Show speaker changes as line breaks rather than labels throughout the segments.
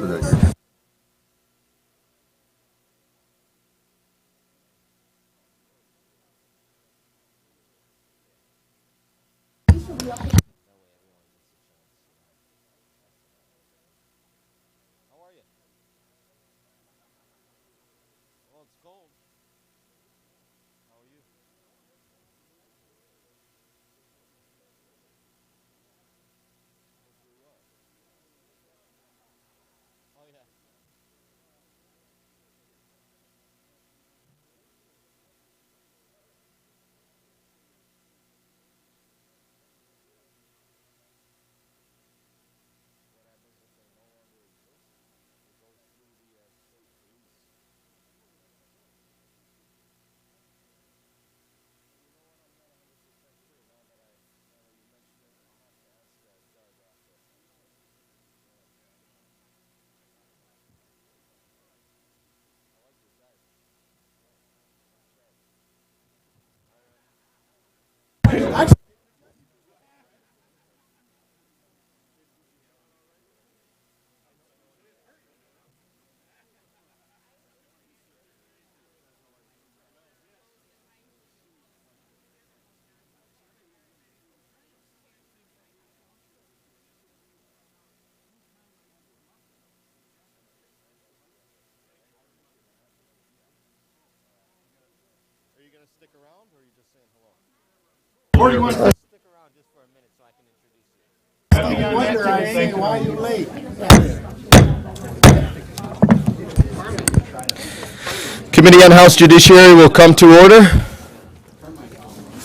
answer that.
Stick around, or are you just saying hello? Or do you want to stick around just for a minute so I can introduce you?
Wonder, I say, why are you late?
Committee on House Judiciary will come to order.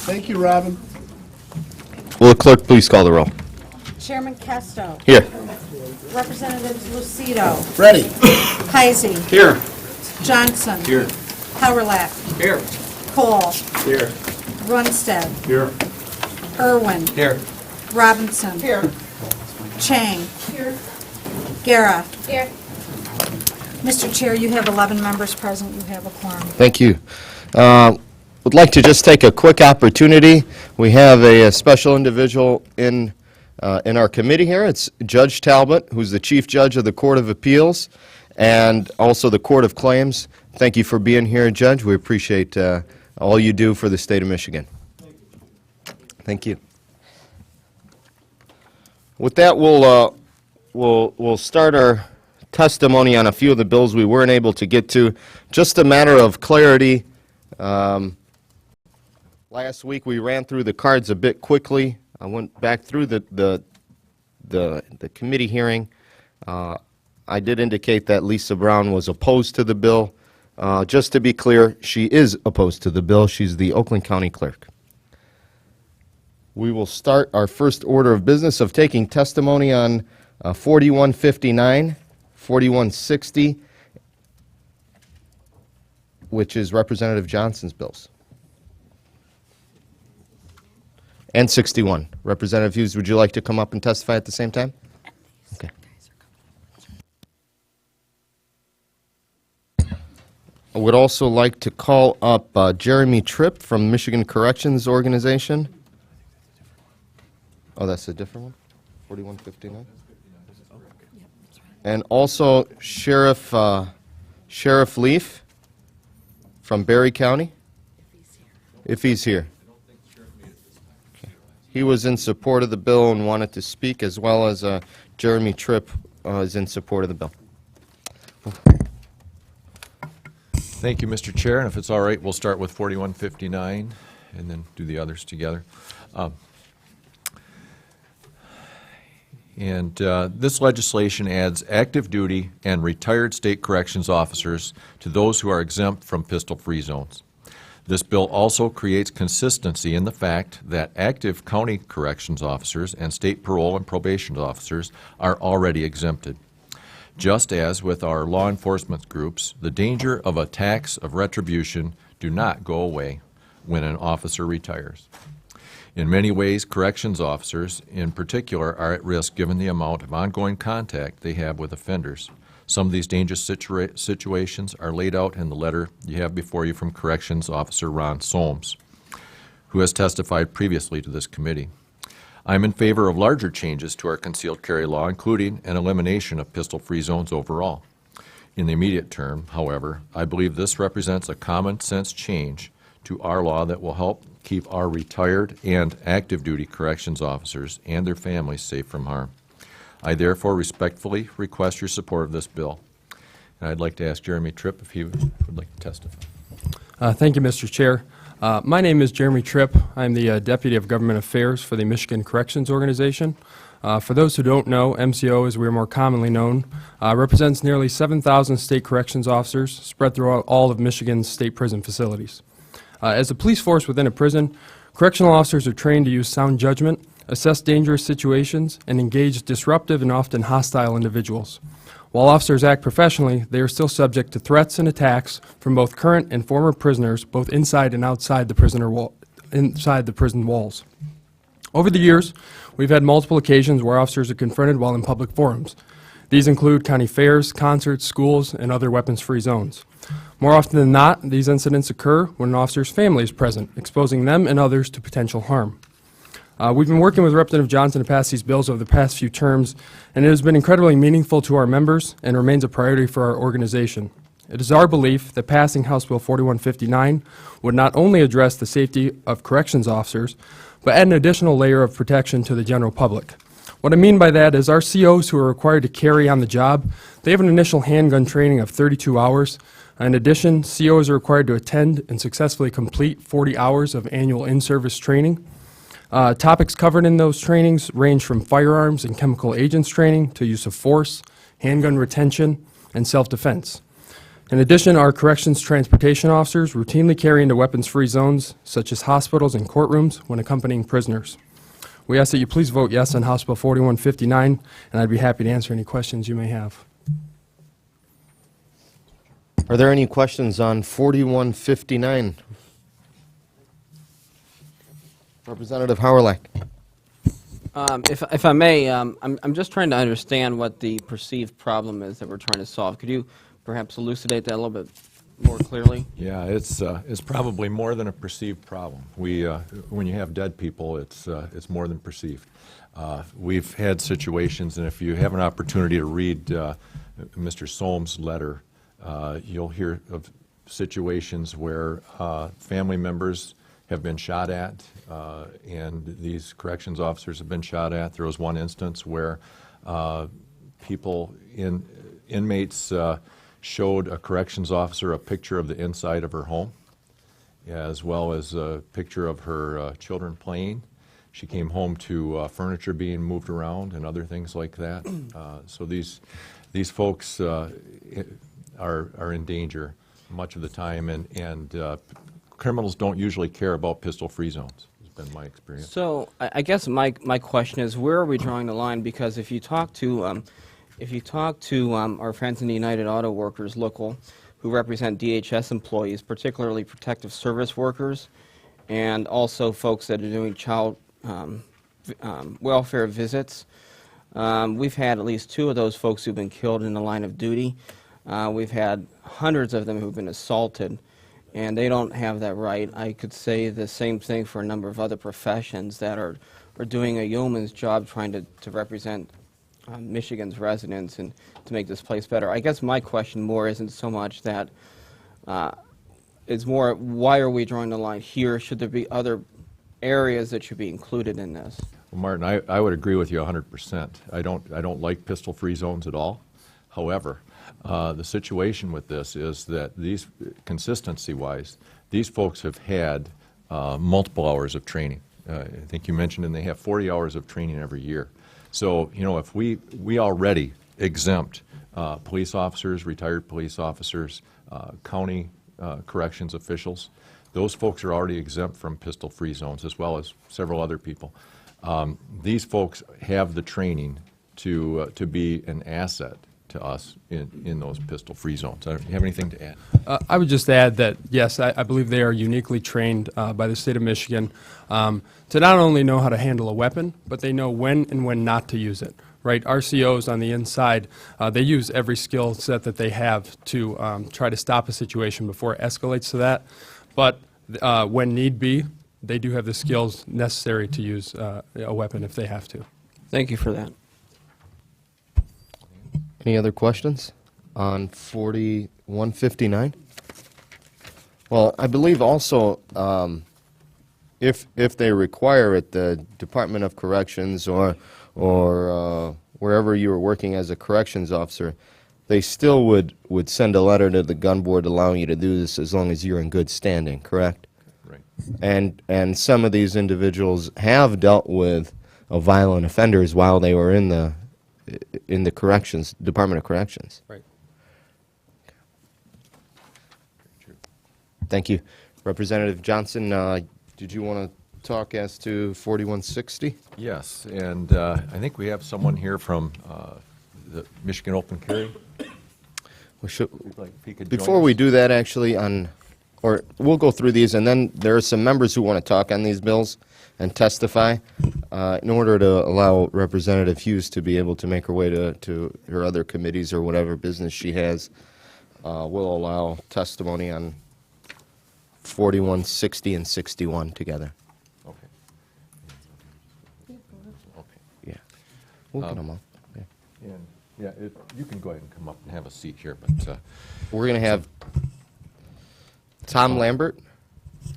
Thank you, Robin.
Will the clerk please call the roll?
Chairman Kesto.
Here.
Representatives Lucido.
Ready.
Heisey.
Here.
Johnson.
Here.
Howerlap.
Here.
Cole.
Here.
Runstead.
Here.
Irwin.
Here.
Robinson.
Here.
Chang.
Here.
Guerra.
Here.
Mr. Chair, you have 11 members present. You have a quorum.
Thank you. Would like to just take a quick opportunity. We have a special individual in our committee here. It's Judge Talbot, who's the Chief Judge of the Court of Appeals and also the Court of Claims. Thank you for being here, Judge. We appreciate all you do for the state of Michigan. Thank you. With that, we'll start our testimony on a few of the bills we weren't able to get to. Just a matter of clarity. Last week we ran through the cards a bit quickly. I went back through the committee hearing. I did indicate that Lisa Brown was opposed to the bill. Just to be clear, she is opposed to the bill. She's the Oakland County Clerk. We will start our first order of business of taking testimony on 4159, 4160, which is Representative Johnson's bills. And 61. Representative Hughes, would you like to come up and testify at the same time? Okay. I would also like to call up Jeremy Tripp from Michigan Corrections Organization. Oh, that's a different one? 4159? And also Sheriff Leaf from Berry County, if he's here. Okay. He was in support of the bill and wanted to speak, as well as Jeremy Tripp is in support of the bill.
Thank you, Mr. Chair, and if it's all right, we'll start with 4159 and then do the others together. This legislation adds active duty and retired state corrections officers to those who are exempt from pistol-free zones. This bill also creates consistency in the fact that active county corrections officers and state parole and probation officers are already exempted. Just as with our law enforcement groups, the danger of attacks of retribution do not go away when an officer retires. In many ways, corrections officers, in particular, are at risk given the amount of ongoing contact they have with offenders. Some of these dangerous situations are laid out in the letter you have before you from Corrections Officer Ron Solms, who has testified previously to this committee. I'm in favor of larger changes to our concealed carry law, including an elimination of pistol-free zones overall. In the immediate term, however, I believe this represents a common-sense change to our law that will help keep our retired and active-duty corrections officers and their families safe from harm. I therefore respectfully request your support of this bill. And I'd like to ask Jeremy Tripp if he would like to testify.
Thank you, Mr. Chair. My name is Jeremy Tripp. I'm the Deputy of Government Affairs for the Michigan Corrections Organization. For those who don't know, MCO, as we are more commonly known, represents nearly 7,000 state corrections officers spread throughout all of Michigan's state prison facilities. As a police force within a prison, correctional officers are trained to use sound judgment, assess dangerous situations, and engage disruptive and often hostile individuals. While officers act professionally, they are still subject to threats and attacks from both current and former prisoners, both inside and outside the prison walls. Over the years, we've had multiple occasions where officers are confronted while in public forums. These include county fairs, concerts, schools, and other weapons-free zones. More often than not, these incidents occur when an officer's family is present, exposing them and others to potential harm. We've been working with Representative Johnson to pass these bills over the past few terms, and it has been incredibly meaningful to our members and remains a priority for our organization. It is our belief that passing House Bill 4159 would not only address the safety of corrections officers, but add an additional layer of protection to the general public. What I mean by that is our COs who are required to carry on the job, they have an initial handgun training of 32 hours. In addition, COs are required to attend and successfully complete 40 hours of annual in-service training. Topics covered in those trainings range from firearms and chemical agents training to use of force, handgun retention, and self-defense. In addition, our corrections transportation officers routinely carry into weapons-free zones, such as hospitals and courtrooms, when accompanying prisoners. We ask that you please vote yes on House Bill 4159, and I'd be happy to answer any questions you may have.
Are there any questions on 4159? Representative Howerlack.
If I may, I'm just trying to understand what the perceived problem is that we're trying to solve. Could you perhaps elucidate that a little bit more clearly?
Yeah, it's probably more than a perceived problem. When you have dead people, it's more than perceived. We've had situations, and if you have an opportunity to read Mr. Soames' letter, you'll hear of situations where family members have been shot at, and these corrections officers have been shot at. There was one instance where inmates showed a corrections officer a picture of the inside of her home, as well as a picture of her children playing. She came home to furniture being moved around and other things like that. So these folks are in danger much of the time, and criminals don't usually care about pistol-free zones. Has been my experience.
So I guess my question is, where are we drawing the line? Because if you talk to our friends in the United Auto Workers local, who represent DHS employees, particularly protective service workers, and also folks that are doing child welfare visits, we've had at least 2 of those folks who've been killed in the line of duty. We've had hundreds of them who've been assaulted, and they don't have that right. I could say the same thing for a number of other professions that are doing a yeoman's job trying to represent Michigan's residents and to make this place better. I guess my question more isn't so much that, it's more why are we drawing the line here? Should there be other areas that should be included in this?
Well, Martin, I would agree with you 100%. I don't like pistol-free zones at all. However, the situation with this is that these, consistency-wise, these folks have had multiple hours of training. I think you mentioned, and they have 40 hours of training every year. So, you know, if we already exempt police officers, retired police officers, county corrections officials, those folks are already exempt from pistol-free zones, as well as several other people. These folks have the training to be an asset to us in those pistol-free zones. Do you have anything to add?
I would just add that, yes, I believe they are uniquely trained by the state of Michigan to not only know how to handle a weapon, but they know when and when not to use it. Right, RCOs on the inside, they use every skill set that they have to try to stop a situation before it escalates to that. But when need be, they do have the skills necessary to use a weapon if they have to.
Thank you for that.
Any other questions on 4159? Well, I believe also, if they require it, the Department of Corrections or wherever you were working as a corrections officer, they still would send a letter to the gun board allowing you to do this as long as you're in good standing, correct?
Right.
And some of these individuals have dealt with violent offenders while they were in the corrections, Department of Corrections.
Right.
Thank you. Representative Johnson, did you want to talk as to 4160?
Yes, and I think we have someone here from the Michigan Open Carry.
We should,
Like, if he could join
before we
us.
do that, actually, or we'll go through these, and then there are some members who want to talk on these bills and testify. In order to allow Representative Hughes to be able to make her way to her other committees or whatever business she has, we'll allow testimony on 4160 and 61 together.
Okay. Okay.
Yeah. We'll get them up. Yeah.
And, yeah, you can go ahead and come up and have a seat here, but,
We're going to have Tom Lambert.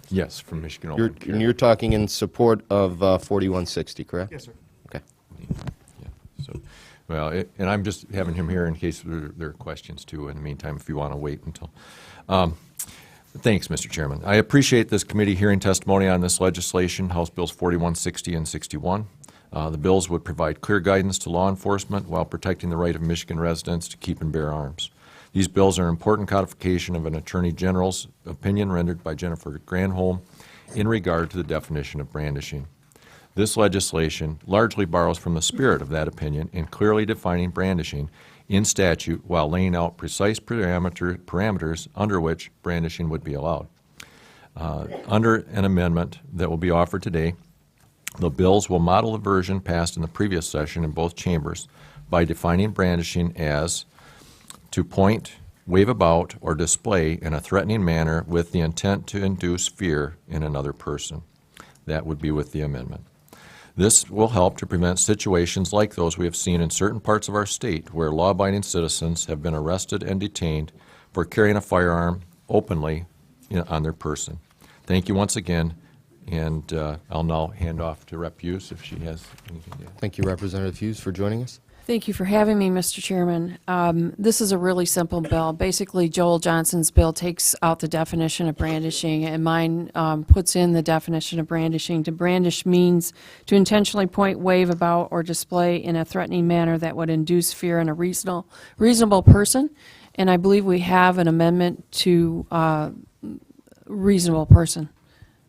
yes, from Michigan
You're,
Open Carry.
and you're talking in support of 4160, correct?
Yes, sir.
Okay.
Yeah, so, well, and I'm just having him here in case there are questions too, in the meantime, if you want to wait until. Thanks, Mr. Chairman. I appreciate this committee hearing testimony on this legislation, House Bills 4160 and 61. The bills would provide clear guidance to law enforcement while protecting the right of Michigan residents to keep and bear arms. These bills are an important codification of an Attorney General's opinion rendered by Jennifer Granholm in regard to the definition of brandishing. This legislation largely borrows from the spirit of that opinion in clearly defining brandishing in statute while laying out precise parameters under which brandishing would be allowed. Under an amendment that will be offered today, the bills will model the version passed in the previous session in both chambers by defining brandishing as to point, wave about, or display in a threatening manner with the intent to induce fear in another person. That would be with the amendment. This will help to prevent situations like those we have seen in certain parts of our state where law-abiding citizens have been arrested and detained for carrying a firearm openly on their person. Thank you once again, and I'll now hand off to Rep. Hughes if she has anything to add.
Thank you, Representative Hughes, for joining us.
Thank you for having me, Mr. Chairman. This is a really simple bill. Basically, Joel Johnson's bill takes out the definition of brandishing, and mine puts in the definition of brandishing. To brandish means to intentionally point, wave about, or display in a threatening manner that would induce fear in a reasonable person. And I believe we have an amendment to reasonable person.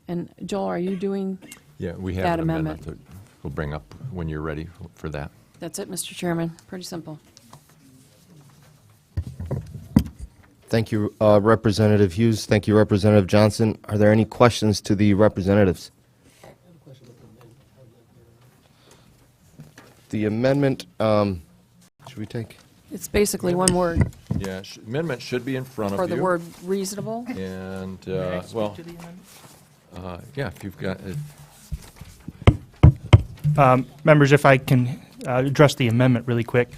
And Joel, are you doing?
Yeah, we have
That
an amendment
amendment.
that we'll bring up when you're ready for that.
That's it, Mr. Chairman. Pretty simple.
Thank you, Representative Hughes. Thank you, Representative Johnson. Are there any questions to the representatives? The amendment, should we take?
It's basically one word
Yeah, amendment should be in front of
for
you.
the word reasonable.
And, well, yeah, if you've got,
Members, if I can address the amendment really quick.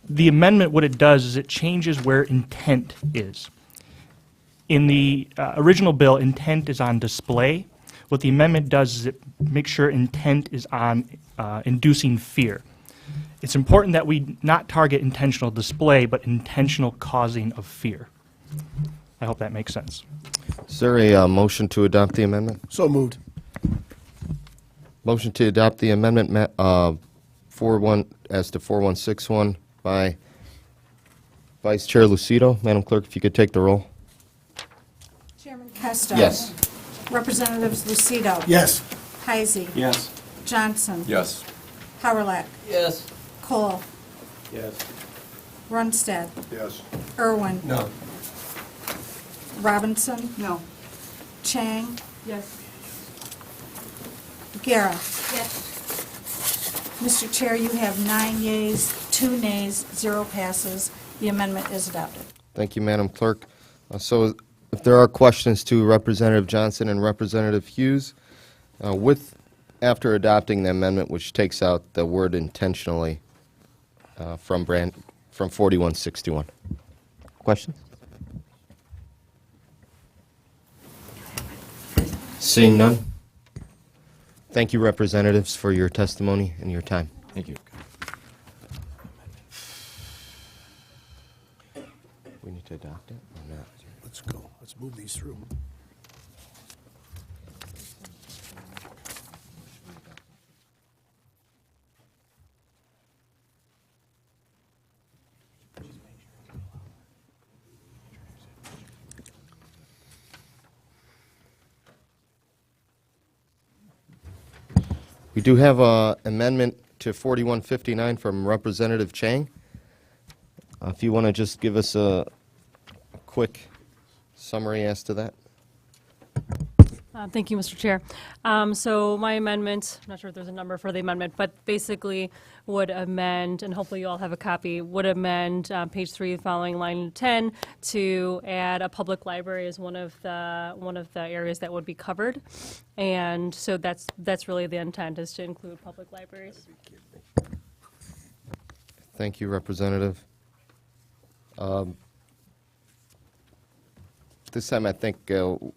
The amendment, what it does is it changes where intent is. In the original bill, intent is on display. What the amendment does is it makes sure intent is on inducing fear. It's important that we not target intentional display, but intentional causing of fear. I hope that makes sense.
Is there a motion to adopt the amendment?
So moved.
Motion to adopt the amendment as to 4161 by Vice Chair Lucido. Madam Clerk, if you could take the roll.
Chairman Costa.
Yes.
Representatives Lucido.
Yes.
Heisey.
Yes.
Johnson.
yes.
Howrlack.
Yes.
Cole.
Yes.
Runstead.
Yes.
Irwin.
No.
Robinson.
No.
Chang.
Yes.
Guerra.
Yes.
Mr. Chair, you have 9 yeas, 2 nays, 0 passes. The amendment is adopted.
Thank you, Madam Clerk. So If there are questions to Representative Johnson and Representative Hughes, after adopting the amendment, which takes out the word intentionally from 4161. Questions? Seeing none. Thank you, representatives, for your testimony and your time.
Thank you.
We need to adopt it or not?
Let's go. Let's move these through.
We do have an amendment to 4159 from Representative Chang. If you want to just give us a quick summary as to that.
Thank you, Mr. Chair. So my amendment, I'm not sure if there's a number for the amendment, but basically would amend, and hopefully you all have a copy, would amend page 3 following line 10 to add a public library as one of the areas that would be covered. And so that's really the intent, is to include public libraries.
Thank you, Representative. This time I think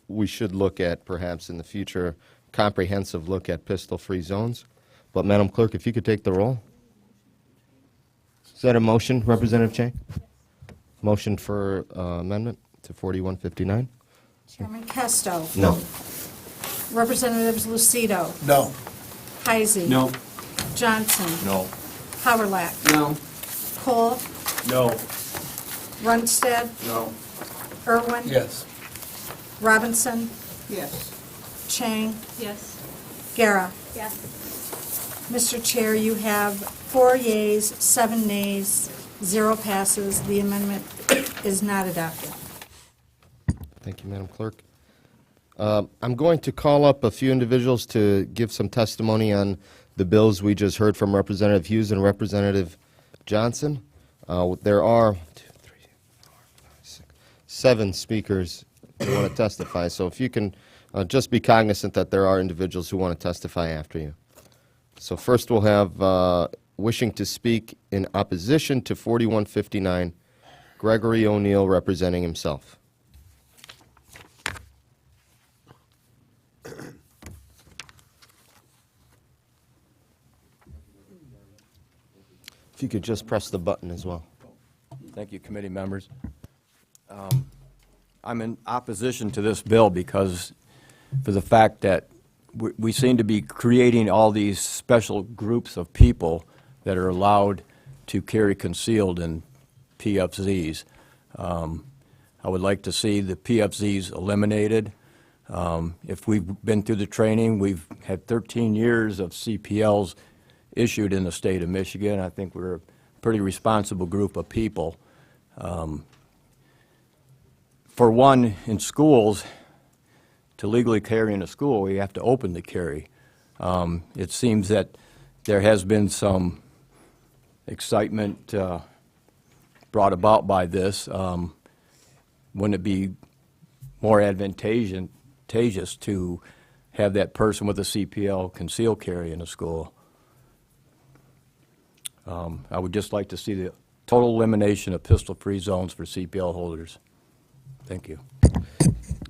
we should look at, perhaps in the future, comprehensive look at pistol-free zones. But Madam Clerk, if you could take the roll. Is that a motion, Representative Chang? Motion for amendment to 4159?
Chairman Kesto.
No.
Representatives Lucido,
No.
Heisey.
No.
Johnson.
No.
Howerlack.
No.
Cole.
No.
Runstead.
No.
Irwin.
Yes.
Robinson.
Yes.
Chang.
Yes.
Guerra.
Yes.
Mr. Chair, you have 4 yeas, 7 nays, 0 passes. The amendment is not adopted.
Thank you, Madam Clerk. I'm going to call up a few individuals to give some testimony on the bills we just heard from Representative Hughes and Representative Johnson. There are 7 speakers who want to testify, so if you can just be cognizant that there are individuals who want to testify after you. So first we'll have wishing to speak in opposition to 4159, Gregory O'Neill representing himself. If you could just press the button as well.
Thank you, committee members. I'm in opposition to this bill because for the fact that we seem to be creating all these special groups of people that are allowed to carry concealed in PFZs. I would like to see the PFZs eliminated. If we've been through the training, we've had 13 years of CPLs issued in the state of Michigan. I think we're a pretty responsible group of people. For one, in schools, to legally carry in a school, we have to openly carry. It seems that there has been some excitement brought about by this. Wouldn't it be more advantageous to have that person with a CPL conceal carry in a school? I would just like to see the total elimination of pistol-free zones for CPL holders. Thank you.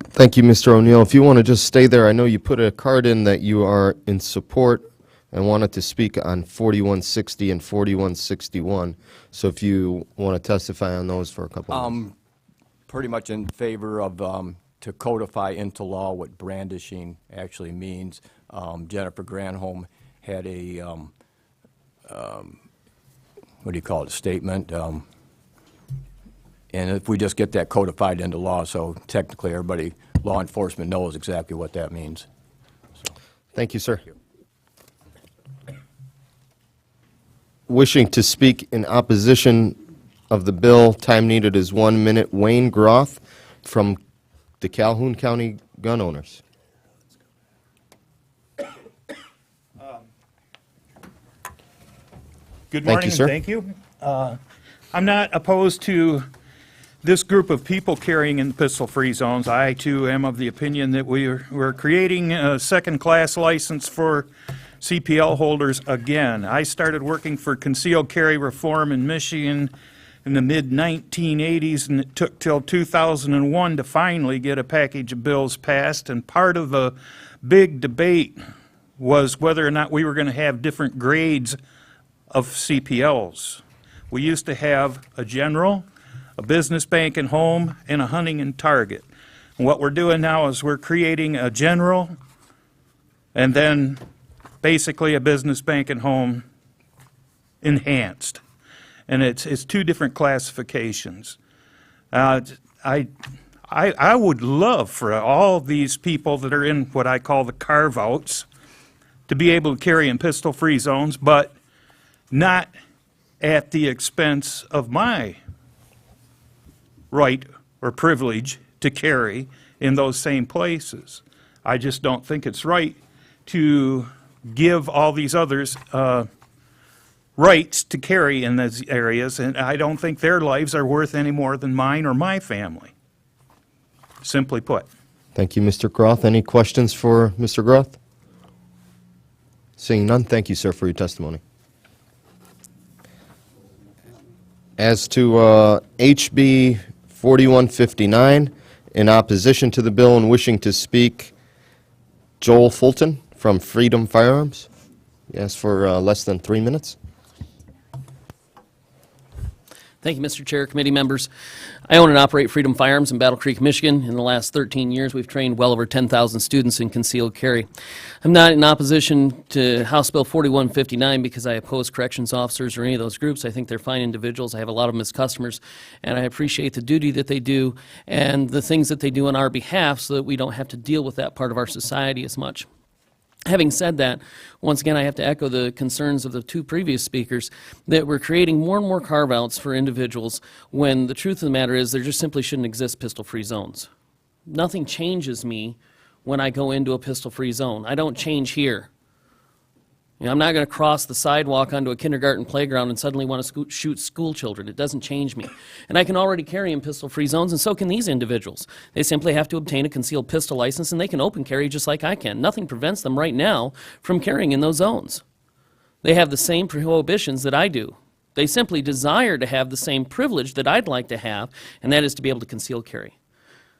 Thank you, Mr. O'Neill. If you want to just stay there, I know you put a card in that you are in support and wanted to speak on 4160 and 4161. So if you want to testify on those for a couple of minutes.
Pretty much in favor of to codify into law what brandishing actually means. Jennifer Granholm had a what do you call it, a statement. And if we just get that codified into law, so technically everybody, law enforcement knows exactly what that means. So.
Thank you, sir. Wishing to speak in opposition of the bill, time needed is 1 minute. Wayne Groth from the Calhoun County Gun Owners.
Good
Thank
morning,
you, sir.
and thank you. I'm not opposed to this group of people carrying in pistol-free zones, I too am of the opinion that we're creating a second-class license for CPL holders again. I started working for concealed carry reform in Michigan in the mid-1980s, and it took till 2001 to finally get a package of bills passed, and part of a big debate was whether or not we were going to have different grades of CPLs. We used to have a general, a business, bank, and home, and a hunting and target. And what we're doing now is we're creating a general and then basically a business, bank, and home enhanced. And it's two different classifications. I would love for all these people that are in what I call the carve-outs to be able to carry in pistol-free zones, but not at the expense of my right or privilege to carry in those same places. I just don't think it's right to give all these others rights to carry in those areas, and I don't think their lives are worth any more than mine or my family, simply put.
Thank you, Mr. Groth. Any questions for Mr. Groth? Seeing none, thank you, sir, for your testimony. As to HB 4159, in opposition to the bill and wishing to speak, Joel Fulton from Freedom Firearms. Yes, for less than 3 minutes.
Thank you, Mr. Chair, committee members. I own and operate Freedom Firearms in Battle Creek, Michigan. In the last 13 years, we've trained well over 10,000 students in concealed carry. I'm not in opposition to House Bill 4159 because I oppose corrections officers or any of those groups. I think they're fine individuals. I have a lot of them as customers, and I appreciate the duty that they do and the things that they do on our behalf so that we don't have to deal with that part of our society as much. Having said that, once again, I have to echo the concerns of the two previous speakers that we're creating more and more carve-outs for individuals when the truth of the matter is there just simply shouldn't exist pistol-free zones. Nothing changes me when I go into a pistol-free zone. I don't change here. You know, I'm not going to cross the sidewalk onto a kindergarten playground and suddenly want to shoot school children. It doesn't change me. And I can already carry in pistol-free zones, and so can these individuals. They simply have to obtain a concealed pistol license, and they can open carry just like I can. Nothing prevents them right now from carrying in those zones. They have the same prohibitions that I do. They simply desire to have the same privilege that I'd like to have, and that is to be able to conceal carry.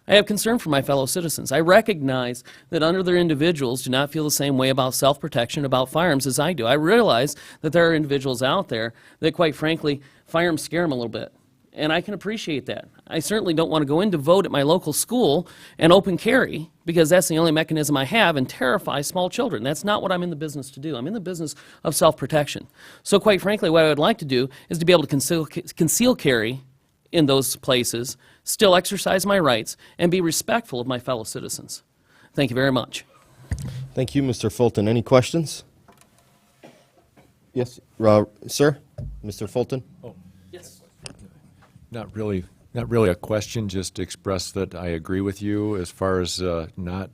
I have concern for my fellow citizens. I recognize that other individuals do not feel the same way about self-protection, about firearms as I do. I realize that there are individuals out there that, quite frankly, firearms scare them a little bit, and I can appreciate that. I certainly don't want to go in to vote at my local school and open carry because that's the only mechanism I have and terrify small children. That's not what I'm in the business to do. I'm in the business of self-protection. So quite frankly, what I would like to do is to be able to conceal carry in those places, still exercise my rights, and be respectful of my fellow citizens. Thank you very much.
Thank you, Mr. Fulton. Any questions? Yes, sir? Mr. Fulton?
Yes.
Not really a question, just to express that I agree with you as far as not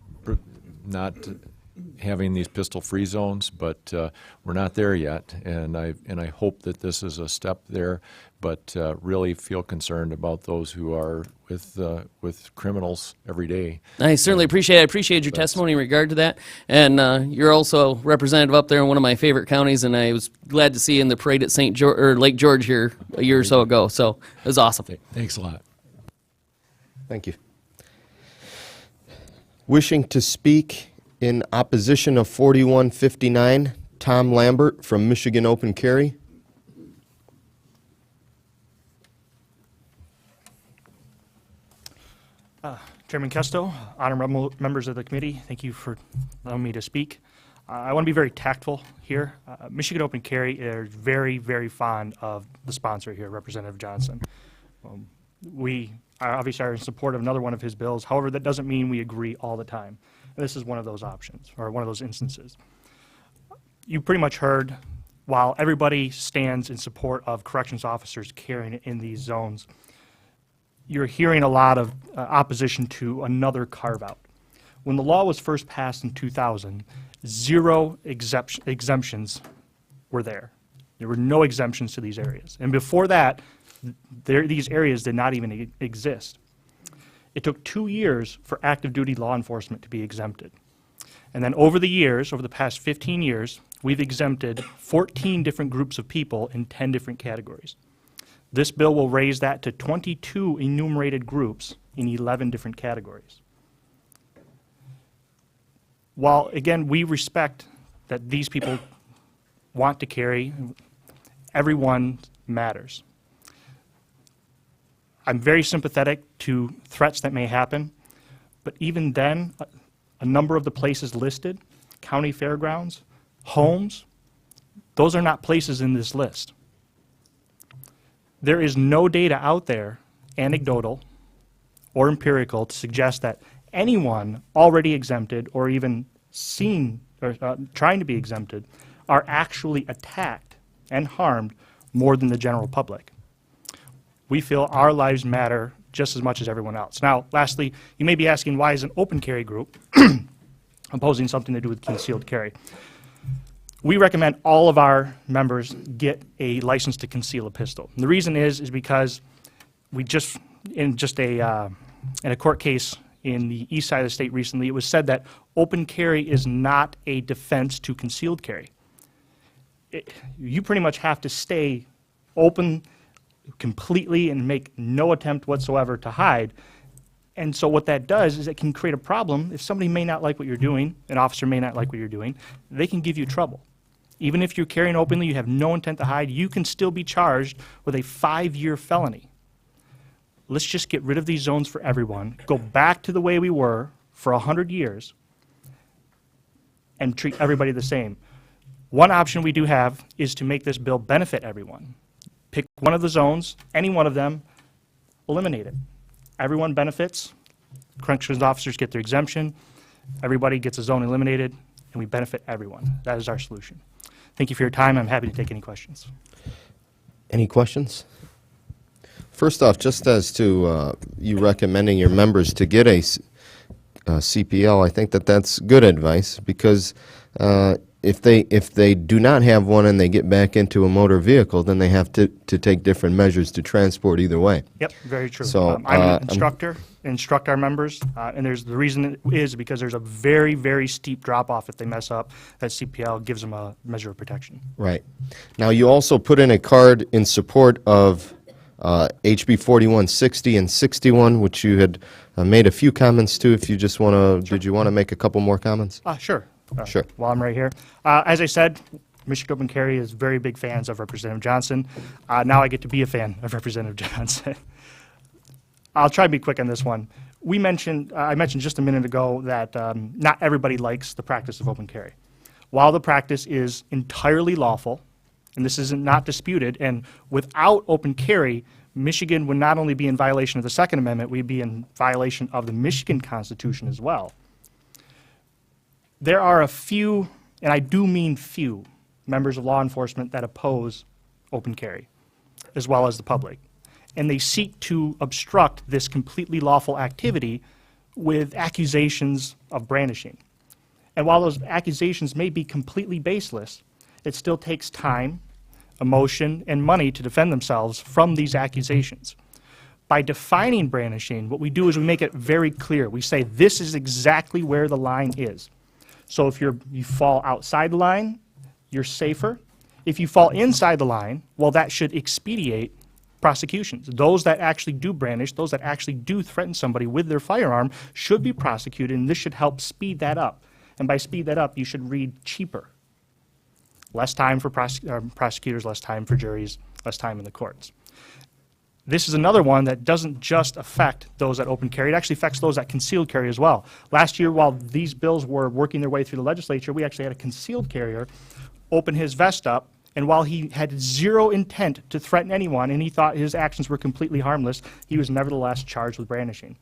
having these pistol-free zones, but we're not there yet, and I hope that this is a step there, but really feel concerned about those who are with criminals every day.
I certainly appreciate your testimony in regard to that, and you're also representative up there in one of my favorite counties, and I was glad to see you in the parade at Lake George here a year or so ago, so it was awesome.
Thanks a lot.
Thank you. Wishing to speak in opposition of 4159, Tom Lambert from Michigan Open Carry.
Chairman Kesto, honorable members of the committee, thank you for allowing me to speak. I want to be very tactful here. Michigan Open Carry is very, very fond of the sponsor here, Representative Johnson. We obviously are in support of another one of his bills. However, that doesn't mean we agree all the time. And this is one of those options, or one of those instances. You pretty much heard, while everybody stands in support of corrections officers carrying in these zones, you're hearing a lot of opposition to another carve-out. When the law was first passed in 2000, 0 exemptions were there. There were no exemptions to these areas. And before that, These areas did not even exist. It took 2 years for active duty law enforcement to be exempted. And then over the years, over the past 15 years, we've exempted 14 different groups of people in 10 different categories. This bill will raise that to 22 enumerated groups in 11 different categories. While, again, we respect that these people want to carry, everyone matters. I'm very sympathetic to threats that may happen, but even then, a number of the places listed, county fairgrounds, homes, those are not places in this list. There is no data out there, anecdotal or empirical, to suggest that anyone already exempted or even seen or trying to be exempted are actually attacked and harmed more than the general public. We feel our lives matter just as much as everyone else. Now, lastly, you may be asking, why is an open carry group opposing something to do with concealed carry? We recommend all of our members get a license to conceal a pistol. And the reason is because we just, in a court case in the east side of the state recently, it was said that open carry is not a defense to concealed carry. You pretty much have to stay open completely and make no attempt whatsoever to hide. And so what that does is it can create a problem. If somebody may not like what you're doing, an officer may not like what you're doing, they can give you trouble. Even if you're carrying openly, you have no intent to hide, you can still be charged with a 5-year felony. Let's just get rid of these zones for everyone, go back to the way we were for 100 years, and treat everybody the same. One option we do have is to make this bill benefit everyone. Pick one of the zones, any one of them, eliminate it. Everyone benefits. Corrections officers get their exemption. Everybody gets a zone eliminated, and we benefit everyone. That is our solution. Thank you for your time. I'm happy to take any questions.
Any questions? First off, just as to you recommending your members to get a CPL, I think that that's good advice, because if they do not have one and they get back into a motor vehicle, then they have to take different measures to transport either way.
Yep, very true.
So,
I'm an instructor, instruct our members, and the reason is because there's a very, very steep drop-off if they mess up. That CPL gives them a measure of protection.
Right. Now, you also put in a card in support of HB 4160 and 61, which you had made a few comments to. If you just want to,
Sure.
Did you want to make a couple more comments?
Sure.
Sure.
While I'm right here. As I said, Michigan Open Carry is very big fans of Representative Johnson. Now I get to be a fan of Representative Johnson. I'll try to be quick on this one. I mentioned just a minute ago that not everybody likes the practice of open carry. While the practice is entirely lawful, and this is not disputed, and without open carry, Michigan would not only be in violation of the Second Amendment, we'd be in violation of the Michigan Constitution as well. There are a few, and I do mean few, members of law enforcement that oppose open carry, as well as the public. And they seek to obstruct this completely lawful activity with accusations of brandishing. And while those accusations may be completely baseless, it still takes time, emotion, and money to defend themselves from these accusations. By defining brandishing, what we do is we make it very clear. We say this is exactly where the line is. So if you fall outside the line, you're safer. If you fall inside the line, well, that should expedite prosecutions. Those that actually do brandish, those that actually do threaten somebody with their firearm should be prosecuted, and this should help speed that up. And by speed that up, you should read cheaper. Less time for prosecutors, less time for juries, less time in the courts. This is another one that doesn't just affect those that open carry, it actually affects those that concealed carry as well. Last year, while these bills were working their way through the legislature, we actually had a concealed carrier open his vest up, and while he had zero intent to threaten anyone and he thought his actions were completely harmless, he was nevertheless charged with brandishing.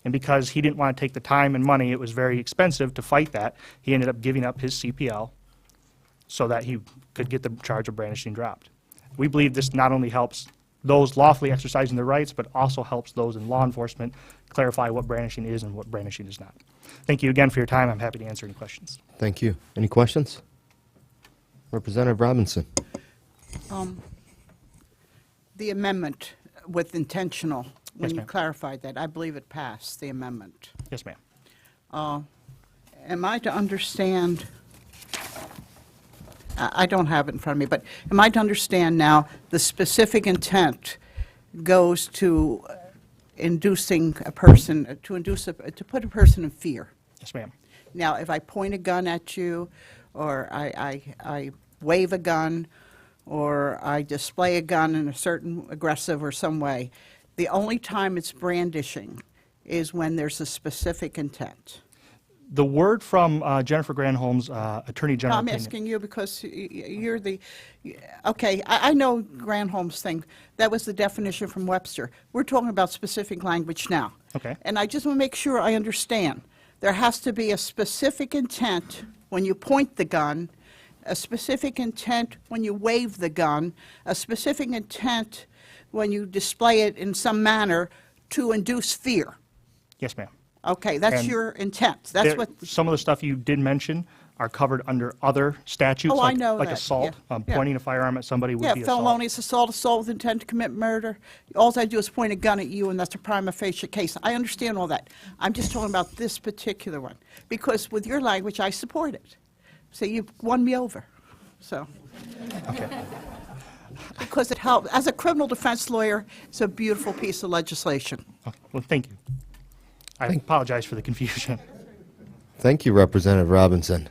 And because he didn't want to take the time and money, it was very expensive to fight that, he ended up giving up his CPL so that he could get the charge of brandishing dropped. We believe this not only helps those lawfully exercising their rights, but also helps those in law enforcement clarify what brandishing is and what brandishing is not. Thank you again for your time. I'm happy to answer any questions.
Thank you. Any questions? Representative Robinson.
The amendment with intentional, when
Yes,
you
ma'am.
clarified that. I believe it passed, the amendment.
Yes, ma'am.
Am I to understand, I don't have it in front of me, but am I to understand now the specific intent goes to inducing a person, to put a person in fear?
Yes, ma'am.
Now, if I point a gun at you, or I wave a gun, or I display a gun in a certain aggressive or some way, the only time it's brandishing is when there's a specific intent.
The word from Jennifer Granholm's Attorney
No,
General
I'm
opinion.
asking you because you're the, okay, I know Granholm's thing. That was the definition from Webster. We're talking about specific language now.
Okay.
And I just want to make sure I understand. There has to be a specific intent when you point the gun, a specific intent when you wave the gun, a specific intent when you display it in some manner to induce fear.
Yes, ma'am.
Okay, that's
And
your intent. That's
There-
what,
Some of the stuff you did mention are covered under other statutes.
Oh, I
like-
know
Like
that,
assault.
yeah, yeah.
Pointing a firearm at somebody would
yeah,
be assault.
felonious assault with intent to commit murder. All I do is point a gun at you, and that's a prima facie case. I understand all that. I'm just talking about this particular one. Because with your language, I support it. So you've won me over. So. Because it helps. As a criminal defense lawyer, it's a beautiful piece of legislation.
Okay, well, thank you. I apologize for the confusion.
Thank you, Representative Robinson.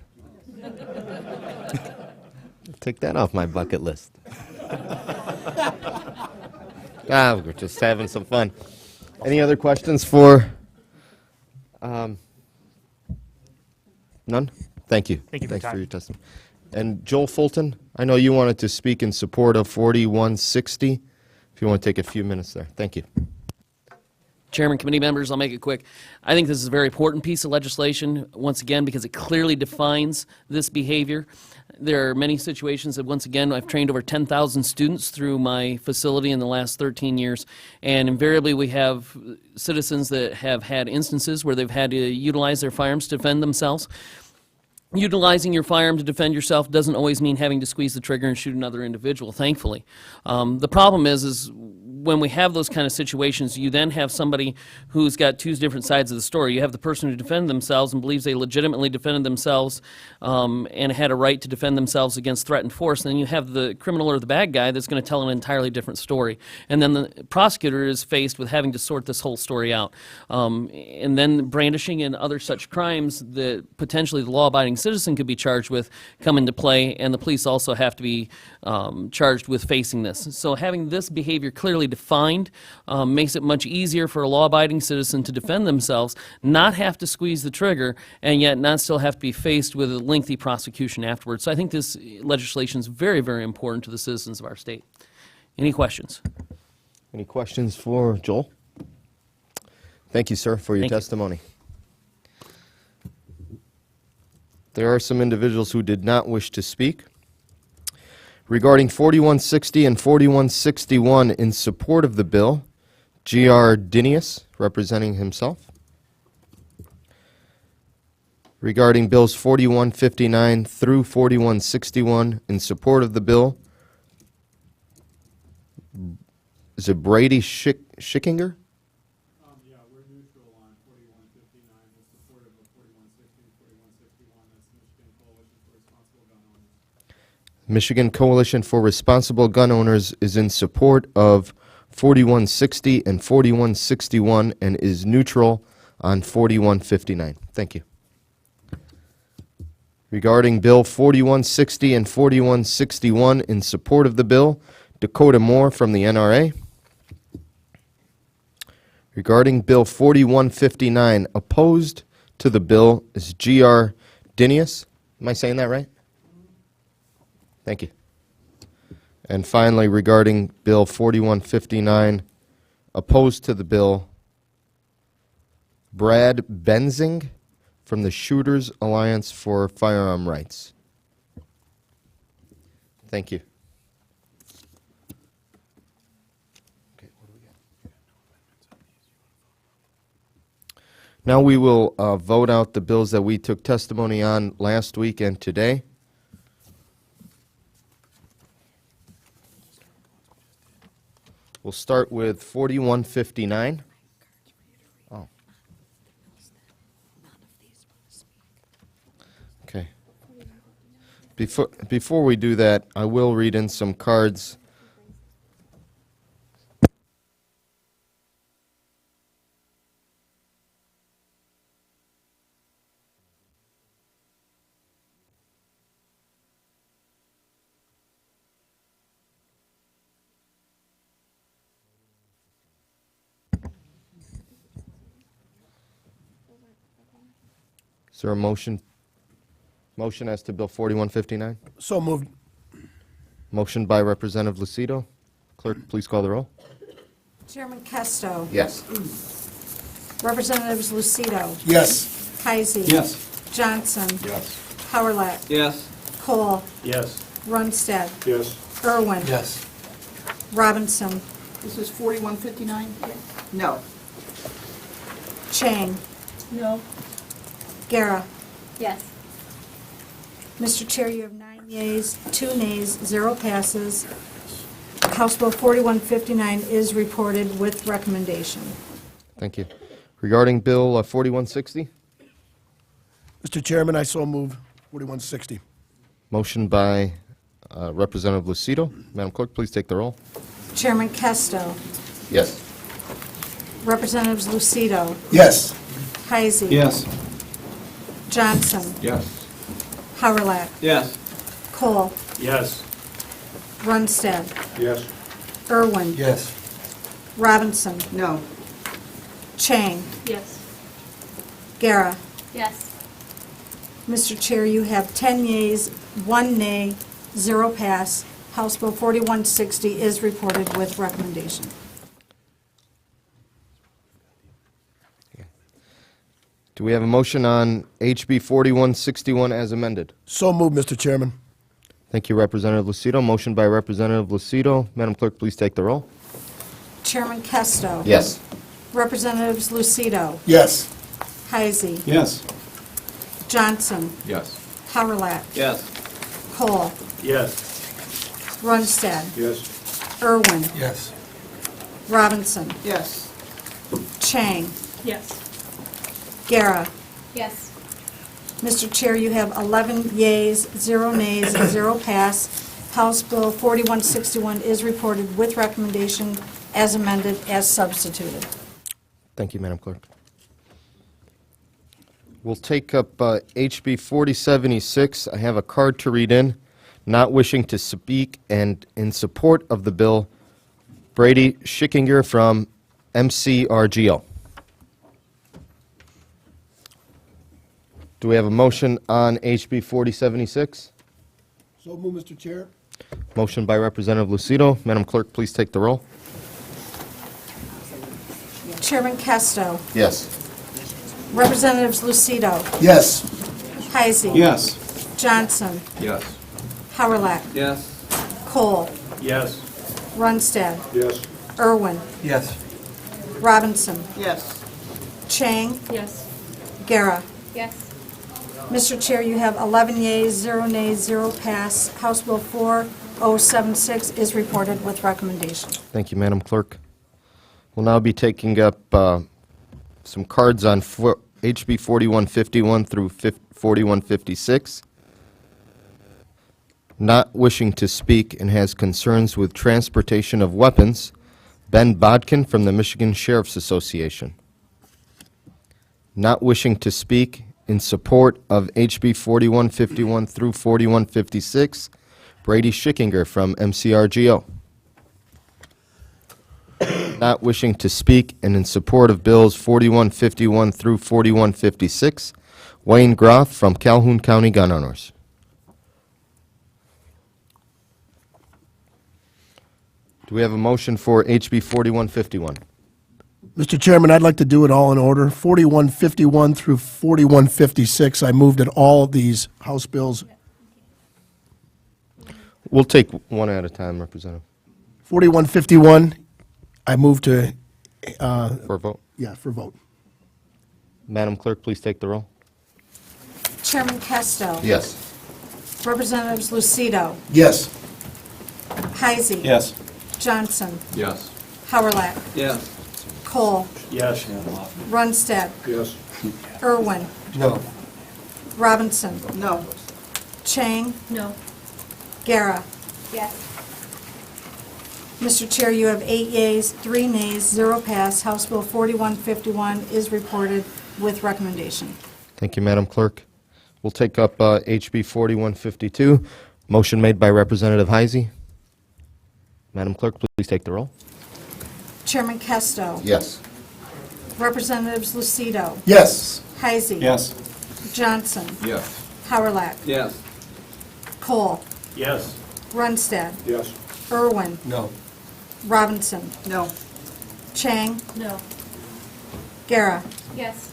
Take that off my bucket list. We're just having some fun. Any other questions for? None? Thank you.
Thank you for your
Thanks for
time.
your testimony. And Joel Fulton, I know you wanted to speak in support of 4160. If you want to take a few minutes there. Thank you.
Chairman, committee members, I'll make it quick. I think this is a very important piece of legislation, once again, because it clearly defines this behavior. There are many situations that, once again, I've trained over 10,000 students through my facility in the last 13 years, and invariably we have citizens that have had instances where they've had to utilize their firearms to defend themselves. Utilizing your firearm to defend yourself doesn't always mean having to squeeze the trigger and shoot another individual, thankfully. The problem is when we have those kind of situations, you then have somebody who's got two different sides of the story. You have the person who defended themselves and believes they legitimately defended themselves and had a right to defend themselves against threatened force. And then you have the criminal or the bad guy that's going to tell an entirely different story. And then the prosecutor is faced with having to sort this whole story out. And then brandishing and other such crimes that potentially the law-abiding citizen could be charged with come into play, and the police also have to be charged with facing this. So having this behavior clearly defined makes it much easier for a law-abiding citizen to defend themselves, not have to squeeze the trigger, and yet not still have to be faced with a lengthy prosecution afterwards. So I think this legislation is very, very important to the citizens of our state. Any questions?
Any questions for Joel? Thank you, sir, for your
Thank you.
testimony. There are some individuals who did not wish to speak. Regarding 4160 and 4161 in support of the bill, G.R. Dinius, representing himself. Regarding bills 4159 through 4161 in support of the bill, is it Brady Schickinger?
Yeah, we're neutral on 4159 with support of 4160 and 4161. That's the Michigan Coalition for Responsible Gun Owners.
Michigan Coalition for Responsible Gun Owners is in support of 4160 and 4161 and is neutral on 4159. Thank you. Regarding Bill 4160 and 4161 in support of the bill, Dakota Moore from the NRA. Regarding Bill 4159, opposed to the bill is G.R. Dinius. Am I saying that right? Thank you. And finally, regarding Bill 4159, opposed to the bill, Brad Benzing from the Shooters Alliance for Firearm Rights. Thank you. Now we will vote out the bills that we took testimony on last week and today. We'll start with 4159. Oh. Okay. Before we do that, I will read in some cards. Is there a motion? Motion as to Bill 4159?
So moved.
Motion by Representative Lucido. Clerk, please call the roll.
Chairman Kesto.
Yes.
Representatives Lucido.
Yes.
Heisey.
Yes.
Johnson.
Yes.
Howerlat.
Yes.
Cole.
Yes.
Runstead.
Yes.
Irwin.
Yes.
Robinson.
This is 4159? No.
Chang.
No.
Gara.
Yes.
Mr. Chair, you have 9 yeas, 2 nays, 0 passes. House Bill 4159 is reported with recommendation.
Thank you. Regarding Bill 4160,
Mr. Chairman, I so move 4160.
motion by Representative Lucido. Madam Clerk, please take the roll.
Chairman Kesto.
Yes.
Representatives Lucido.
Yes.
Heisey.
Yes.
Johnson.
Yes.
Howerlat.
Yes.
Cole.
Yes.
Runstead.
Yes.
Irwin.
Yes.
Robinson? No.
Chang.
Yes.
Gara.
Yes.
Mr. Chair, you have 10 yeas, 1 nay, 0 pass. House Bill 4160 is reported with recommendation.
Do we have a motion on HB 4161 as amended?
So moved, Mr. Chairman.
Thank you, Representative Lucido. Motion by Representative Lucido. Madam Clerk, please take the roll.
Chairman Kesto.
Yes.
Representatives Lucido.
Yes.
Heisey.
Yes.
Johnson.
Yes.
Howerlat.
Yes.
Cole.
Yes.
Runstead.
Yes.
Irwin.
Yes.
Robinson? Yes.
Chang.
Yes.
Gara.
Yes.
Mr. Chair, you have 11 yeas, 0 nays, 0 pass. House Bill 4161 is reported with recommendation as amended, as substituted.
Thank you, Madam Clerk. We'll take up HB 4076. I have a card to read in. Not wishing to speak and in support of the bill, Brady Schickinger from MCRGO. Do we have a motion on HB 4076?
So moved, Mr. Chair.
Motion by Representative Lucido. Madam Clerk, please take the roll.
Chairman Kesto.
Yes.
Representatives Lucido.
Yes.
Heisey.
Yes.
Johnson.
Yes.
Howerlat.
Yes.
Cole.
Yes.
Runstead.
Yes.
Irwin.
Yes.
Robinson.
Yes.
Chang.
Yes.
Gara.
Yes.
Mr. Chair, you have 11 yeas, 0 nays, 0 pass. House Bill 4076 is reported with recommendation.
Thank you, Madam Clerk. We'll now be taking up some cards on HB 4151 through 4156. Not wishing to speak and has concerns with transportation of weapons, Ben Bodkin from the Michigan Sheriff's Association. Not wishing to speak in support of HB 4151 through 4156, Brady Schickinger from MCRGO. Not wishing to speak and in support of bills 4151 through 4156, Wayne Groth from Calhoun County Gun Owners. Do we have a motion for HB 4151?
Mr. Chairman, I'd like to do it all in order. 4151 through 4156. I moved at all of these House bills.
We'll take one at a time, Representative,
4151, I moved to,
for a vote.
yeah, for vote.
Madam Clerk, please take the roll.
Chairman Kesto.
Yes.
Representatives Lucido.
Yes.
Heisey.
Yes.
Johnson.
Yes.
Howrlack.
Yes.
Cole.
Yes.
Runstead.
Yes.
Irwin.
No.
Robinson.
No.
Chang.
No.
Gara.
Yes.
Mr. Chair, you have 8 yeas, 3 nays, 0 pass. House Bill 4151 is reported with recommendation.
Thank you, Madam Clerk. We'll take up HB 4152. Motion made by Representative Heisey. Madam Clerk, please take the roll.
Chairman Kesto.
Yes.
Representatives Lucido.
Yes.
Heisey.
Yes.
Johnson.
Yes.
Howrlack.
Yes.
Cole.
Yes.
Runstead.
Yes.
Irwin.
No.
Robinson.
No.
Chang.
No.
Gara.
Yes.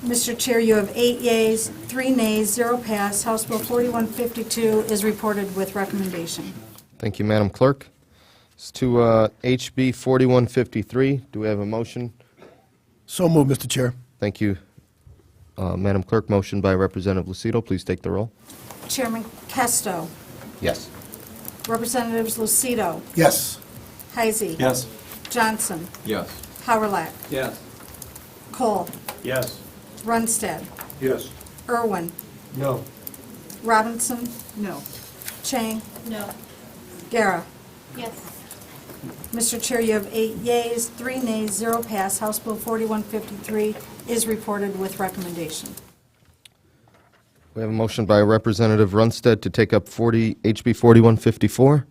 Mr. Chair, you have 8 yeas, 3 nays, 0 pass. House Bill 4152 is reported with recommendation.
Thank you, Madam Clerk. It's to HB 4153. Do we have a motion?
So moved, Mr. Chair.
Thank you, Madam Clerk. Motion by Representative Lucido. Please take the roll.
Chairman Kesto.
Yes.
Representatives Lucido.
Yes.
Heisey.
Yes.
Johnson.
Yes.
Howrlack.
Yes.
Cole.
Yes.
Runstead.
Yes.
Irwin.
No.
Robinson.
No.
Chang.
No.
Gara.
Yes.
Mr. Chair, you have 8 yeas, 3 nays, 0 pass. House Bill 4153 is reported with recommendation.
We have a motion by Representative Runstead to take up HB 4154.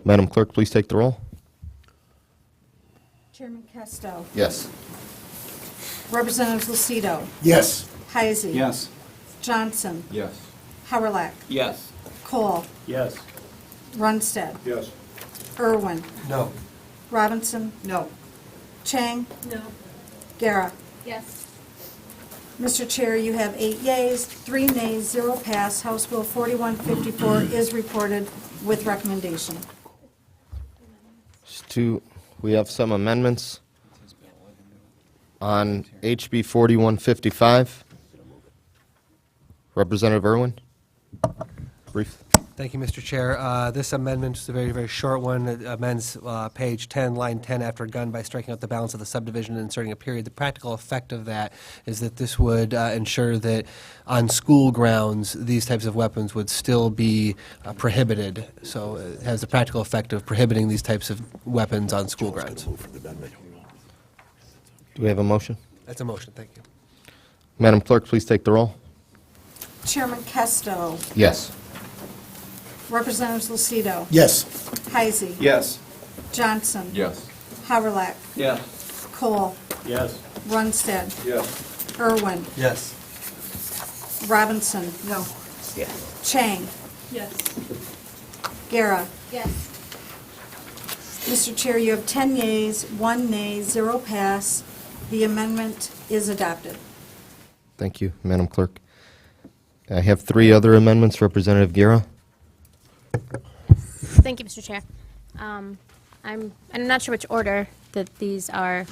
Madam Clerk, please take the roll.
Chairman Kesto.
Yes.
Representatives Lucido.
Yes.
Heisey.
Yes.
Johnson.
Yes.
Howrlack.
Yes.
Cole.
Yes.
Runstead.
Yes.
Irwin.
No.
Robinson.
No.
Chang.
No.
Gara.
Yes.
Mr. Chair, you have 8 yeas, 3 nays, 0 pass. House Bill 4154 is reported with recommendation.
We have some amendments on HB 4155. Representative Irwin, brief.
Thank you, Mr. Chair. This amendment is a very, very short one. It amends page 10, line 10, after gun by striking out the balance of the subdivision and inserting a period. The practical effect of that is that this would ensure that on school grounds, these types of weapons would still be prohibited. So it has the practical effect of prohibiting these types of weapons on school grounds.
Do we have a motion?
That's a motion. Thank you.
Madam Clerk, please take the roll.
Chairman Kesto.
Yes.
Representatives Lucido.
Yes.
Heisey.
Yes.
Johnson.
Yes.
Howrlack.
Yes.
Cole.
Yes.
Runstead.
Yes.
Irwin.
Yes.
Robinson.
No.
Chang.
Yes.
Gara.
Yes.
Mr. Chair, you have 10 yeas, 1 nay, 0 pass. The amendment is adopted.
Thank you, Madam Clerk. I have 3 other amendments. Representative Guerra.
Thank you, Mr. Chair. I'm not sure which order that these are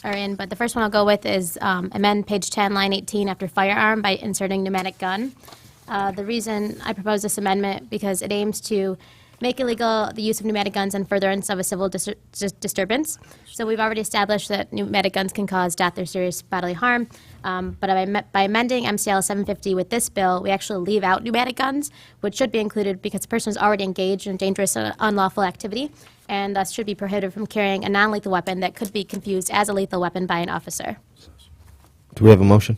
in, but the first one I'll go with is amend page 10, line 18 after firearm by inserting pneumatic gun. The reason I propose this amendment because it aims to make illegal the use of pneumatic guns in furtherance of a civil disturbance. So we've already established that pneumatic guns can cause death or serious bodily harm, but by amending MCL 750 with this bill, we actually leave out pneumatic guns, which should be included because the person is already engaged in dangerous and unlawful activity, and thus should be prohibited from carrying a non-lethal weapon that could be confused as a lethal weapon by an officer.
Do we have a motion?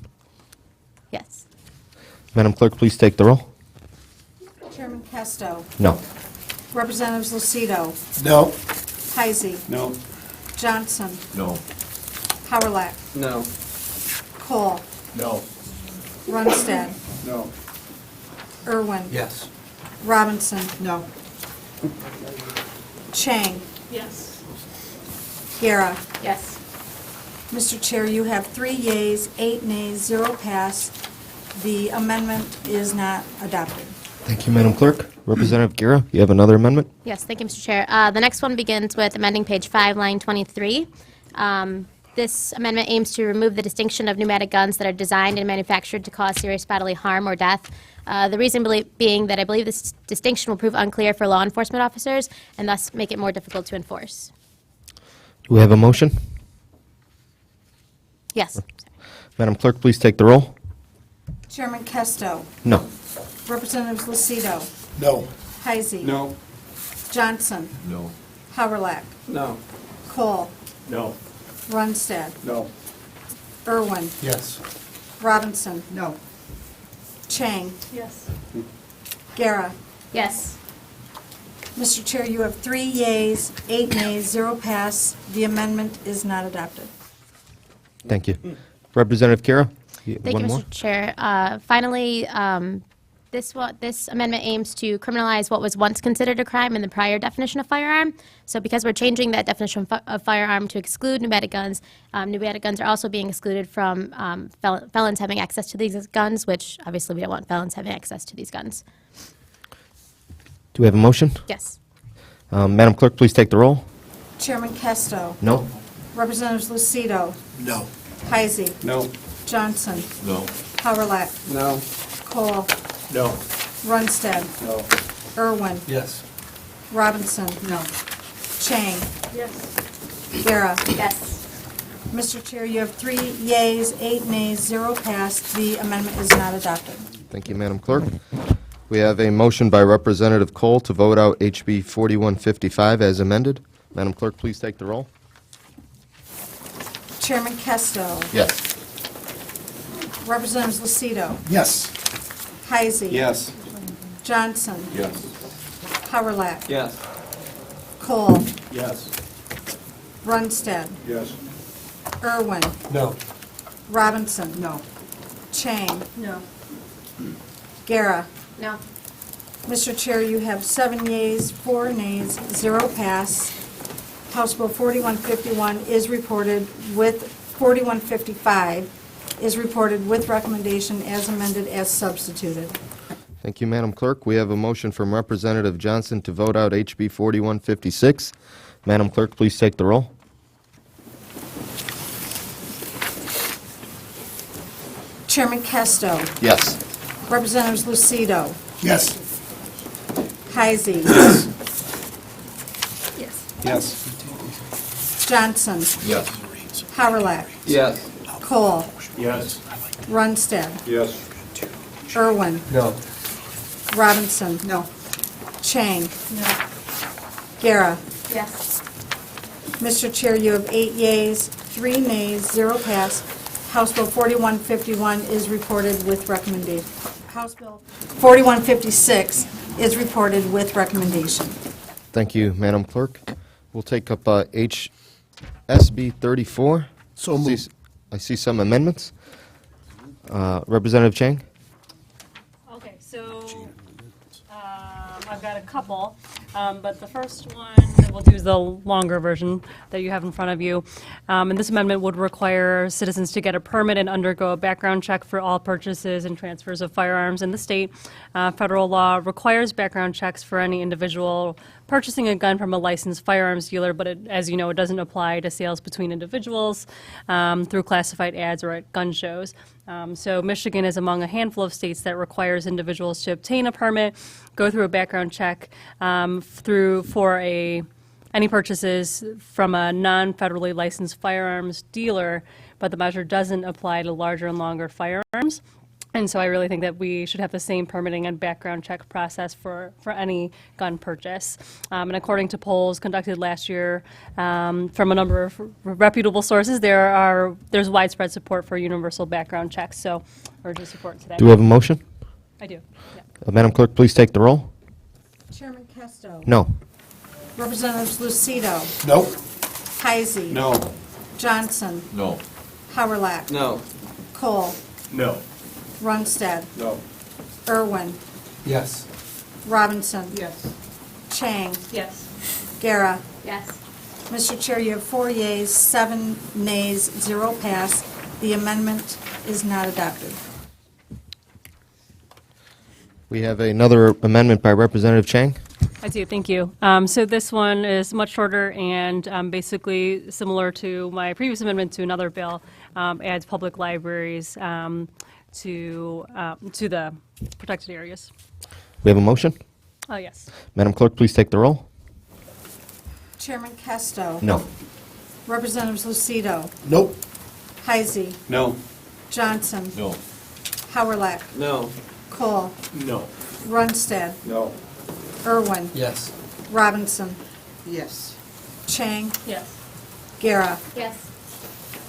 Yes.
Madam Clerk, please take the roll.
Chairman Kesto.
No.
Representatives Lucido.
No.
Heisey.
No.
Johnson.
No.
Howrlack.
No.
Cole.
No.
Runstead.
No.
Irwin.
Yes.
Robinson.
No.
Chang.
Yes.
Gara.
Yes.
Mr. Chair, you have 3 yeas, 8 nays, 0 pass. The amendment is not adopted.
Thank you, Madam Clerk. Representative Guerra, you have another amendment?
Yes, thank you, Mr. Chair. The next one begins with amending page 5, line 23. This amendment aims to remove the distinction of pneumatic guns that are designed and manufactured to cause serious bodily harm or death. The reason being that I believe this distinction will prove unclear for law enforcement officers and thus make it more difficult to enforce.
Do we have a motion?
Yes.
Madam Clerk, please take the roll.
Chairman Kesto.
No.
Representatives Lucido.
No.
Heisey.
No.
Johnson.
No.
Howerlack.
No.
Cole.
No.
Runstead.
No.
Irwin.
Yes.
Robinson.
No.
Chang.
Yes.
Gara.
Yes.
Mr. Chair, you have 3 yeas, 8 nays, 0 pass. The amendment is not adopted.
Thank you. Representative Kara,
Thank
one
you,
more?
Mr. Chair. Finally, this amendment aims to criminalize what was once considered a crime in the prior definition of firearm. So because we're changing that definition of firearm to exclude pneumatic guns are also being excluded from felons having access to these guns, which obviously we don't want felons having access to these guns.
Do we have a motion?
Yes.
Madam Clerk, please take the roll.
Chairman Kesto.
No.
Representatives Lucido.
No.
Heisey.
No.
Johnson.
No.
Howerlack.
No.
Cole.
No.
Runstead.
No.
Irwin.
Yes.
Robinson.
No.
Chang.
Yes.
Gara.
Yes.
Mr. Chair, you have 3 yeas, 8 nays, 0 passed. The amendment is not adopted.
Thank you, Madam Clerk. We have a motion by Representative Cole to vote out HB 4155 as amended. Madam Clerk, please take the roll.
Chairman Kesto.
Yes.
Representatives Lucido.
Yes.
Heisey.
Yes.
Johnson.
Yes.
Howerlack.
Yes.
Cole.
Yes.
Runstead.
Yes.
Irwin.
No.
Robinson.
No.
Chang.
No.
Gara.
No.
Mr. Chair, you have 7 yeas, 4 nays, 0 pass. House Bill 4151 is reported with 4155 is reported with recommendation as amended as substituted.
Thank you, Madam Clerk. We have a motion from Representative Johnson to vote out HB 4156. Madam Clerk, please take the roll.
Chairman Kesto.
Yes.
Representatives Lucido.
Yes.
Heisey.
Yes.
Yes.
Johnson.
Yes.
Howerlack.
Yes.
Cole.
Yes.
Runstead.
Yes.
Irwin.
No.
Robinson.
No.
Chang.
No.
Gara.
Yes.
Mr. Chair, you have 8 yeas, 3 nays, 0 pass. House Bill 4151 is reported with recommendation. House Bill 4156 is reported with recommendation.
Thank you, Madam Clerk. We'll take up HSB 34.
So moved.
I see some amendments. Representative Chang?
Okay, so I've got a couple, but the first one that we'll do is the longer version that you have in front of you. And this amendment would require citizens to get a permit and undergo a background check for all purchases and transfers of firearms in the state. Federal law requires background checks for any individual purchasing a gun from a licensed firearms dealer, but as you know, it doesn't apply to sales between individuals through classified ads or at gun shows. So Michigan is among a handful of states that requires individuals to obtain a permit, go through a background check for any purchases from a non-federally licensed firearms dealer, but the measure doesn't apply to larger and longer firearms. And so I really think that we should have the same permitting and background check process for any gun purchase. And according to polls conducted last year from a number of reputable sources, there's widespread support for universal background checks. So urge your support today.
Do we have a motion?
I do. Yeah.
Madam Clerk, please take the roll.
Chairman Kesto.
No.
Representatives Lucido.
No.
Heisey.
No.
Johnson.
No.
Howerlack.
No.
Cole.
No.
Runstead.
No.
Irwin.
Yes.
Robinson.
Yes.
Chang.
Yes.
Gara.
Yes.
Mr. Chair, you have 4 yeas, 7 nays, 0 pass. The amendment is not adopted.
We have another amendment by Representative Chang.
I do, thank you. So this one is much shorter and basically similar to my previous amendment to another bill, adds public libraries to the protected areas.
We have a motion.
Oh, yes.
Madam Clerk, please take the roll.
Chairman Kesto.
No.
Representatives Lucido,
Nope.
Heisey,
No.
Johnson,
No.
Howerlag,
No.
Cole,
No.
Runstead,
No.
Irwin,
Yes.
Robinson,
Yes.
Chang,
Yes.
Gara.
Yes.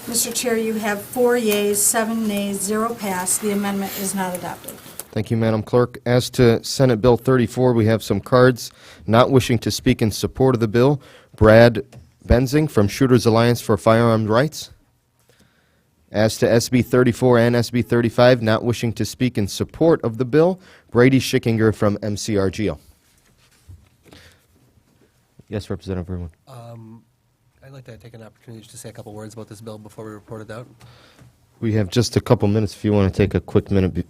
Mr. Chair, you have 4 yeas, 7 nays, 0 pass. The amendment is not adopted.
Thank you, Madam Clerk. As to Senate Bill 34, we have some cards not wishing to speak in support of the bill. Brad Benzing from Shooters Alliance for Firearms Rights. As to SB 34 and SB 35, not wishing to speak in support of the bill, Brady Schickinger from MCRGO. Yes, Representative Irwin.
I'd like to take an opportunity to say a couple words about this bill before we report it out.
We have just a couple minutes if you want to take a quick minute.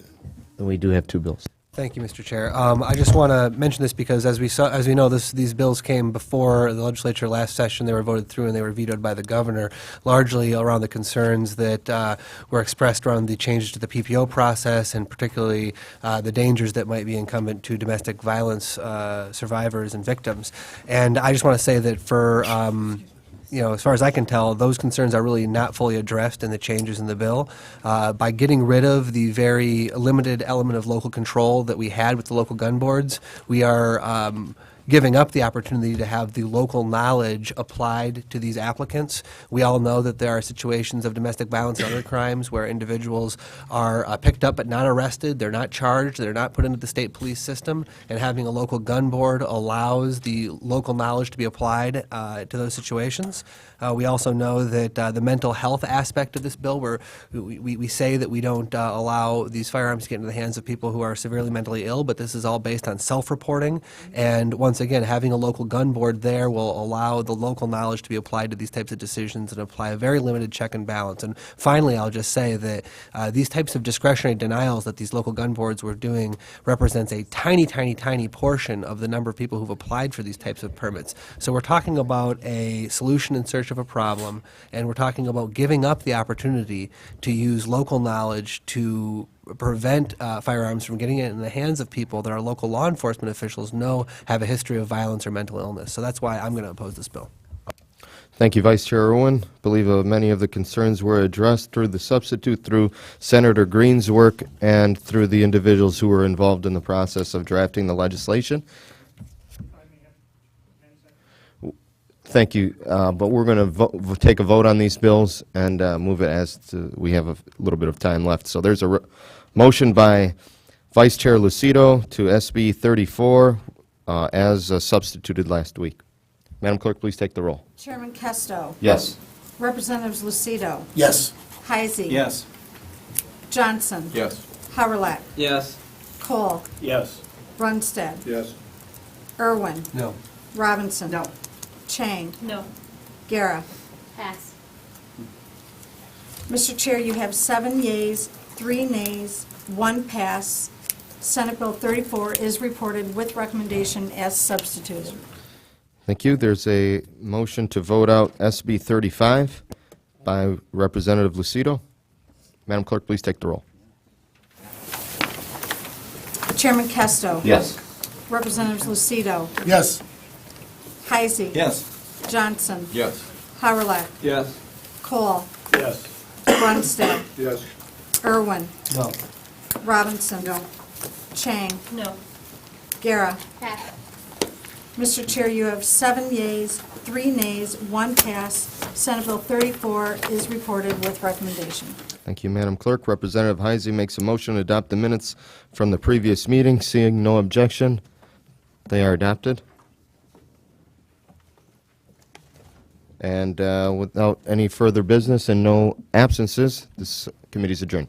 And we do have 2 bills.
Thank you, Mr. Chair. I just want to mention this because, as we know, these bills came before the legislature last session. They were voted through and they were vetoed by the governor, largely around the concerns that were expressed around the changes to the PPO process and particularly the dangers that might be incumbent to domestic violence survivors and victims. And I just want to say that for as far as I can tell, those concerns are really not fully addressed in the changes in the bill. By getting rid of the very limited element of local control that we had with the local gun boards, we are giving up the opportunity to have the local knowledge applied to these applicants. We all know that there are situations of domestic violence and other crimes where individuals are picked up but not arrested, they're not charged, they're not put into the state police system, and having a local gun board allows the local knowledge to be applied to those situations. We also know that the mental health aspect of this bill, where we say that we don't allow these firearms to get into the hands of people who are severely mentally ill, but this is all based on self-reporting. And once again, having a local gun board there will allow the local knowledge to be applied to these types of decisions and apply a very limited check and balance. And finally, I'll just say that these types of discretionary denials that these local gun boards were doing represents a tiny, tiny, tiny portion of the number of people who've applied for these types of permits. So we're talking about a solution in search of a problem, and we're talking about giving up the opportunity to use local knowledge to prevent firearms from getting it in the hands of people that our local law enforcement officials know have a history of violence or mental illness. So that's why I'm going to oppose this bill.
Thank you, Vice Chair Irwin. I believe many of the concerns were addressed through the substitute, through Senator Green's work, and through the individuals who were involved in the process of drafting the legislation. Thank you, but we're going to take a vote on these bills and move it as to, we have a little bit of time left. So there's a motion by Vice Chair Lucido to SB 34 as substituted last week. Madam Clerk, please take the roll.
Chairman Kesto.
Yes.
Representatives Lucido,
Yes.
Heisey.
Yes.
Johnson.
Yes.
Howerlag,
Yes.
Cole,
Yes.
Runstead,
Yes.
Irwin,
No.
Robinson. No. Chang,
No.
Gara.
Pass.
Mr. Chair, you have 7 yeas, 3 nays, 1 pass. Senate Bill 34 is reported with recommendation as substituted.
Thank you. There's a motion to vote out SB 35 by Representative Lucido. Madam Clerk, please take the roll.
Chairman Kesto.
Yes.
Representatives Lucido,
Yes.
Heisey.
Yes.
Johnson.
Yes.
Howerlag,
Yes.
Cole,
Yes.
Runstead,
Yes.
Irwin,
No.
Robinson. No. Chang,
No.
Gara.
Pass.
Mr. Chair, you have 7 yeas, 3 nays, 1 pass. Senate Bill 34 is reported with recommendation.
Thank you, Madam Clerk. Representative Heisey makes a motion to adopt the minutes from the previous meeting. Seeing no objection, they are adopted. And without any further business and no absences, this committee is adjourned.